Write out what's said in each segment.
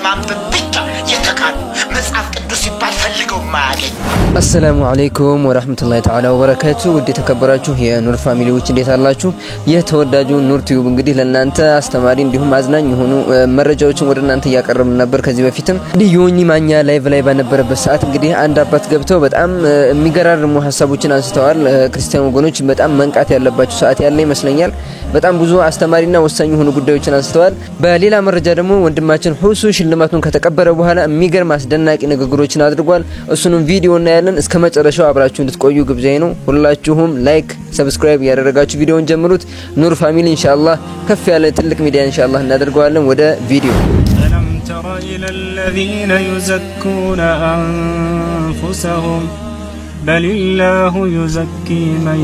በማንበብ ብቻ የተካኑ መጽሐፍ ቅዱስ ሲባል ፈልገው ማያገኝ። አሰላሙ አለይኩም ወራህመቱላሂ ተዓላ ወበረካቱ። ውድ የተከበራችሁ የኑር ፋሚሊዎች እንዴት አላችሁ? የተወዳጁ ኑር ቲዩብ እንግዲህ ለእናንተ አስተማሪ እንዲሁም አዝናኝ የሆኑ መረጃዎችን ወደ እናንተ ያቀርብን ነበር። ከዚህ በፊትም እንግዲህ ዮኒ ማኛ ላይቭ ላይ በነበረበት ሰዓት እንግዲህ አንድ አባት ገብተው በጣም የሚገራርሙ ሐሳቦችን አንስተዋል። ክርስቲያን ወገኖች በጣም መንቃት ያለባቸው ሰዓት ያለ ይመስለኛል። በጣም ብዙ አስተማሪና ወሳኝ የሆኑ ጉዳዮችን አንስተዋል። በሌላ መረጃ ደግሞ ወንድማችን ሁሱ ሽልማቱን ከተቀበለ በኋላ የሚገርም አስደናቂ ንግግሮችን አድርጓል። እሱንም ቪዲዮ እናያለን። እስከ መጨረሻው አብራችሁ እንድትቆዩ ግብዣዬ ነው። ሁላችሁም ላይክ ሰብስክራይብ ያደረጋችሁ ቪዲዮውን ጀምሩት። ኑር ፋሚሊ ኢንሻአላህ ከፍ ያለ ትልቅ ሚዲያ ኢንሻአላህ እናደርገዋለን። ወደ ቪዲዮ ألم تر إلى الذين يزكون أنفسهم بل الله يزكي من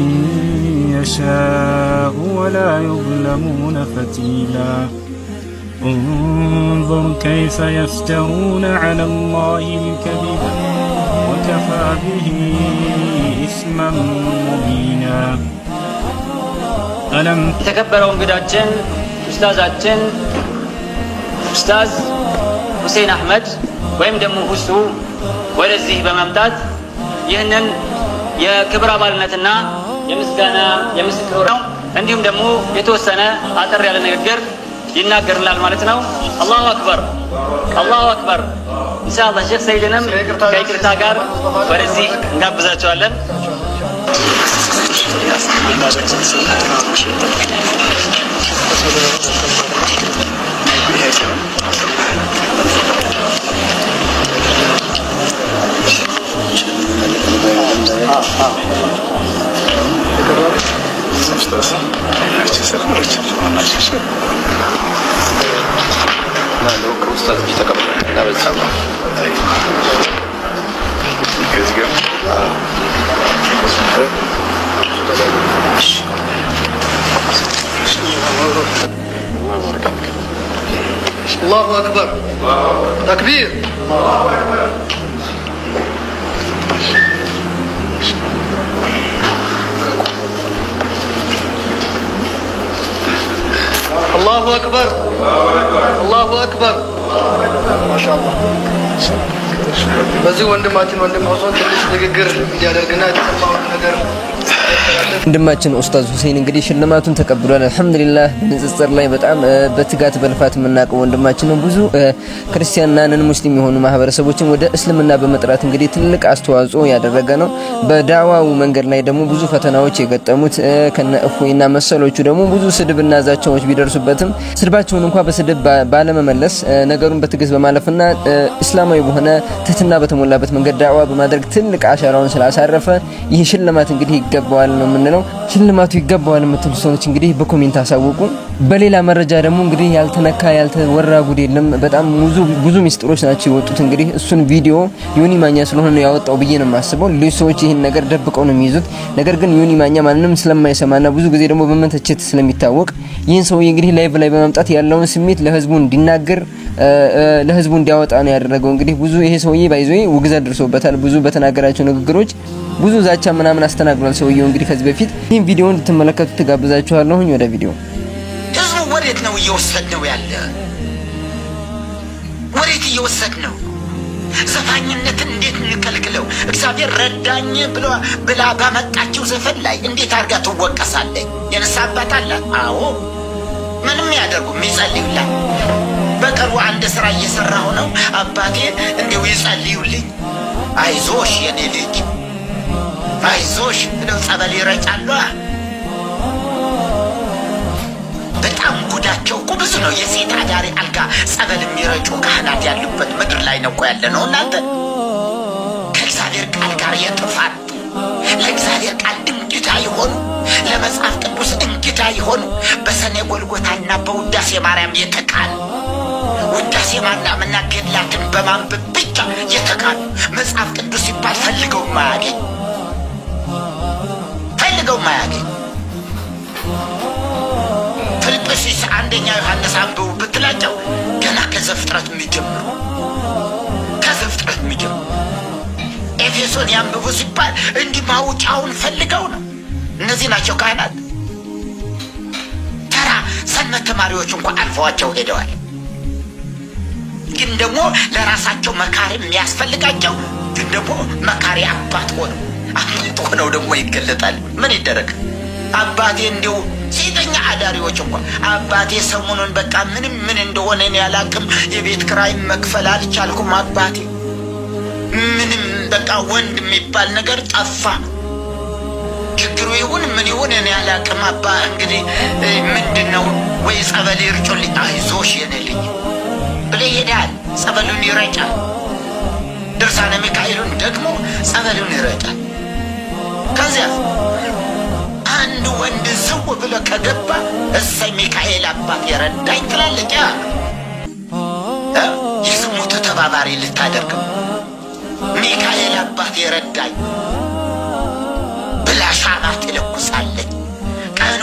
يشاء ولا يظلمون فتيلا انظر كيف يفترون على الله الكذب وكفى به إثما مبينا ألم تكبروا انقداجن أستاذاتن أستاذ حسين أحمد ወይም ደግሞ ሁሱ ወደዚህ በመምጣት ይህንን የክብር አባልነትና የምስጋና የምስክር ነው እንዲሁም ደግሞ የተወሰነ አጠር ያለ ንግግር ይናገርላል ማለት ነው። አላሁ አክበር አላሁ አክበር። ኢንሻአላህ ሼክ ሰይድንም ከይቅርታ ጋር ወደዚህ እንጋብዛቸዋለን። الله أكبر تكبير الله أكبر الله أكبر ما شاء الله በዚህ ወንድማችን ሆሶን ትንሽ ንግግር እንዲያደርግና የተሰማውን ነገር ወንድማችን ኡስታዝ ሁሴን እንግዲህ ሽልማቱን ተቀብሏል። አልহামዱሊላህ በንጽጽር ላይ በጣም በትጋት በልፋት የምናውቀው ወንድማችን ነው። ብዙ ክርስቲያናንን ሙስሊም የሆኑ ማህበረሰቦችን ወደ እስልምና በመጥራት እንግዲህ ትልቅ አስተዋጽኦ ያደረገ ነው። በዳዋው መንገድ ላይ ደግሞ ብዙ ፈተናዎች የገጠሙት ከነ እፎይና መሰሎቹ ደግሞ ብዙ ስድብና ዛቻዎች ቢደርሱበትም ስድባቸውን እንኳን በስድብ ባለመመለስ ነገሩን በትግስት በማለፍና እስላማዊ በሆነ ትህትና በተሞላበት መንገድ ዳዋ በማድረግ ትልቅ አሻራውን ስላሳረፈ ይህ ሽልማት እንግዲህ ይገባዋል ነው የምንለው። ሽልማቱ ይገባዋል የምትሉ ሰዎች እንግዲህ በኮሜንት አሳውቁ። በሌላ መረጃ ደግሞ እንግዲህ ያልተነካ ያልተወራ ጉድ የለም። በጣም ብዙ ሚስጥሮች ናቸው የወጡት። እንግዲህ እሱን ቪዲዮ ዮኒ ማኛ ስለሆነ ያወጣው ብዬ ነው የማስበው። ሌሎች ሰዎች ይሄን ነገር ደብቀው ነው የሚይዙት። ነገር ግን ዮኒ ማኛ ማንንም ስለማይሰማና ብዙ ጊዜ ደግሞ በመንተቸት ስለሚታወቅ ይህን ሰው እንግዲህ ላይቭ ላይ በመምጣት ያለውን ስሜት ለህዝቡ እንዲናገር ለህዝቡ እንዲያወጣ ነው ያደረገው። እንግዲህ ብዙ ይሄ ሰውዬ ባይዞይ ውግዘት ደርሶበታል። ብዙ በተናገራቸው ንግግሮች ብዙ ዛቻ ምናምን አስተናግሯል ሰውዬው። እንግዲህ ከዚህ በፊት ይህን ቪዲዮ እንድትመለከቱት ተጋብዛችኋለሁ። ወደ ቪዲዮ ህዝቡ ወዴት ነው እየወሰድነው ያለ? ወዴት እየወሰድነው? ዘፋኝነትን እንዴት እንከልክለው? እግዚአብሔር ረዳኝ ብላ ባመጣችው ዘፈን ላይ እንዴት አድርጋ ትወቀሳለች? የንስሐ አባት አላት። አዎ ምንም ያደርጉ የሚጸልዩላት። በቅርቡ አንድ ስራ እየሰራሁ ነው። አባቴ እንደው ይጸልዩልኝ። አይዞሽ የኔ ልጅ አይዞሽ ብለው ጸበል ይረጫሉ። በጣም ጉዳቸው እኮ ብዙ ነው። የሴት አዳሪ አልጋ ጸበል የሚረጩ ካህናት ያሉበት ምድር ላይ ነው እኮ ያለ ነው። እናንተ ከእግዚአብሔር ቃል ጋር የጥፋት ለእግዚአብሔር ቃል እንግዳ የሆኑ ለመጽሐፍ ቅዱስ እንግዳ የሆኑ በሰኔ ጎልጎታና በውዳሴ ማርያም የተካኑ ውዳሴ ማርያምና ገድላትን በማንበብ ብቻ የተካኑ መጽሐፍ ቅዱስ ሲባል ፈልገው ማያገኝ ፊልጵስዩስ አንደኛ ዮሐንስ አንብቡ ብትላቸው ገና ከዘፍጥረት የሚጀምሩ ኤፌሶን ያንብቡ ሲባል እንዲህ ማውጫውን ፈልገው ነው። እነዚህ ናቸው ካህናት። ተራ ሰንበት ተማሪዎች እንኳን አልፈዋቸው ሄደዋል። ግን ደግሞ ለራሳቸው መካሪ የሚያስፈልጋቸው ግን ደግሞ መካሪ አባት ሆነው ደግሞ ይገለጣል። ምን ይደረግ አባቴ እንደው ሲተኛ አዳሪዎች እንኳን አባቴ ሰሞኑን በቃ ምን እንደሆነ እኔ አላቅም የቤት ክራይ መክፈል አልቻልኩም አባቴ ምንም በቃ ወንድ የሚባል ነገር ጠፋ ችግሩ ይሁን ምን ይሁን እኔ አላቅም አባ እንግዲህ ምንድነው ወይ ጸበል ይርጩልኝ አይዞሽ የኔ ልጅ ብለ ይሄዳል ጸበሉን ይረጫል ድርሳነ ሚካኤሉን ደግሞ ጸበሉን ይረጫል ከዚያ አንድ ወንድ ዝው ብሎ ከገባ እሰይ ሚካኤል አባት ይረዳኝ ትላለች የስሙት ተባባሪ ልታደርግ ሚካኤል አባት ይረዳኝ ብላ ሻማ ትለኩሳለች ቀኑ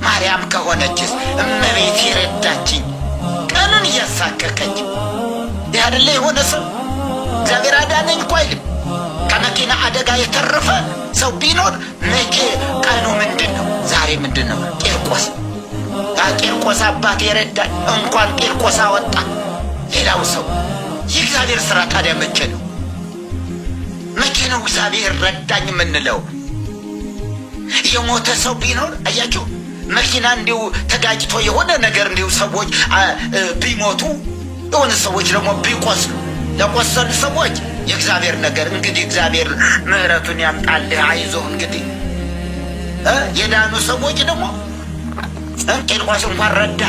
ማርያም ከሆነችስ እመቤት ይረዳችኝ ቀኑን እያሳከከች ያደለ የሆነ ሰው እግዚአብሔር አዳነኝ እኮ አይልም ከመኪና አደጋ የተረፈ ሰው ቢኖር ነገ ቀኑ ምንድነው ዛሬ ምንድነው ቂርቆስ አባት ይረዳኝ እንኳን ቂርቆስ አወጣ ሌላው ሰው የእግዚአብሔር ሥራ ታዲያ መቼ ነው እግዚአብሔር ረዳኝ ምንለው የሞተ ሰው ቢኖር አያችሁ መኪና እንዲው ተጋጭቶ የሆነ ነገር እንዲው ሰዎች ቢሞቱ የሆነ ሰዎች ደግሞ ቢቆስሉ ለቆሰሉ ሰዎች የእግዚአብሔር ነገር እንግዲህ እግዚአብሔር ምህረቱን ያምጣልህ አይዞህ እንግዲህ የዳኑ ሰዎች ደግሞ ቂርቆስ እንኳን ረዳ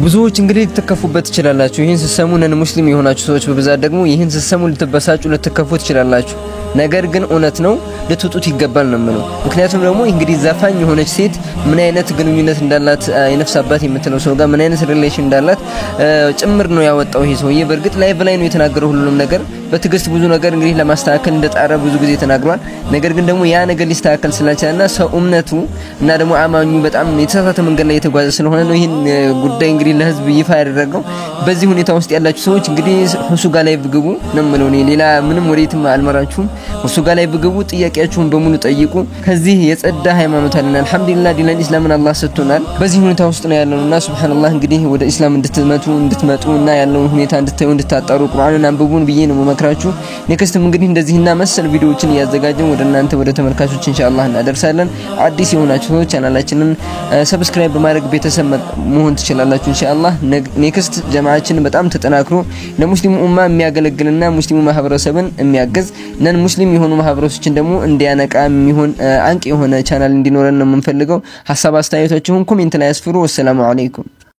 ብዙዎች እንግዲህ ተከፉበት ይችላልላችሁ ይሄን ሲሰሙ ነን ሙስሊም የሆናችሁ ሰዎች በብዛት ደግሞ ይሄን ሲሰሙ ልትበሳጩ ልትከፉት ይችላልላችሁ ነገር ግን እውነት ነው ልትጡት ይገባል ነው ማለት ምክንያቱም ደግሞ እንግዲህ ዘፋኝ የሆነች ሴት ምን አይነት ግንኙነት እንዳላት የነፍስ አባት የምትለው ሰው ጋር ምን አይነት ሪሌሽን እንዳላት ጭምር ነው ያወጣው ይሄ ሰውዬ በርግጥ ላይቭ ላይ ነው የተናገረው ሁሉንም ነገር በትግስት ብዙ ነገር እንግዲህ ለማስተካከል እንደጣረ ብዙ ጊዜ ተናግሯል ነገር ግን ደግሞ ያ ነገር ሊስተካከል ስላልቻለና ሰው እምነቱ እና ደግሞ አማኙ በጣም የተሳሳተ መንገድ ላይ የተጓዘ ስለሆነ ነው ይሄን ጉዳይ እንግዲህ ለህዝብ ይፋ ያደረገው በዚህ ሁኔታ ውስጥ ያላችሁ ሰዎች እንግዲህ እሱ ጋር ላይ ብግቡ ነው ማለት ነው ሌላ ምንም ወሬትም አልመራችሁም እሱ ጋር ላይ ብግቡ ጥያቄያችሁን በሙሉ ጠይቁ ከዚህ የጸዳ ሃይማኖት አለና አልহামዱሊላህ ዲን ኢስላምን አላህ ሰጥቶናል በዚህ ሁኔታ ውስጥ ነው ያለውና ሱብሃንአላህ እንግዲህ ወደ ኢስላም እንድትመጡና ያለውን ሁኔታ እንድታዩ እንድታጣሩ ቁርአንን አንብቡን ብዬ ነው መክራችሁ ኔክስትም እንግዲህ እንደዚህና መሰል ቪዲዮዎችን ያዘጋጀን ወደ እናንተ ወደ ተመልካቾች ኢንሻአላህ እናደርሳለን አዲስ የሆናችሁ ቻናላችንን ሰብስክራይብ በማድረግ ቤተሰብ መሆን ትችላላችሁ ኢንሻአላህ ኔክስት ጀማዓችን በጣም ተጠናክሮ ለሙስሊሙ ኡማ የሚያገለግልና ሙስሊሙ ማህበረሰብን የሚያገዝ ነን ሙስሊም የሆኑ ማህበረሰቦችን ደግሞ እንዲያነቃ የሚሆን አንቂ የሆነ ቻናል እንዲኖረን ነው የምንፈልገው ሐሳብ አስተያየታችሁን ኮሜንት ላይ አስፍሩ ወሰላሙ አለይኩም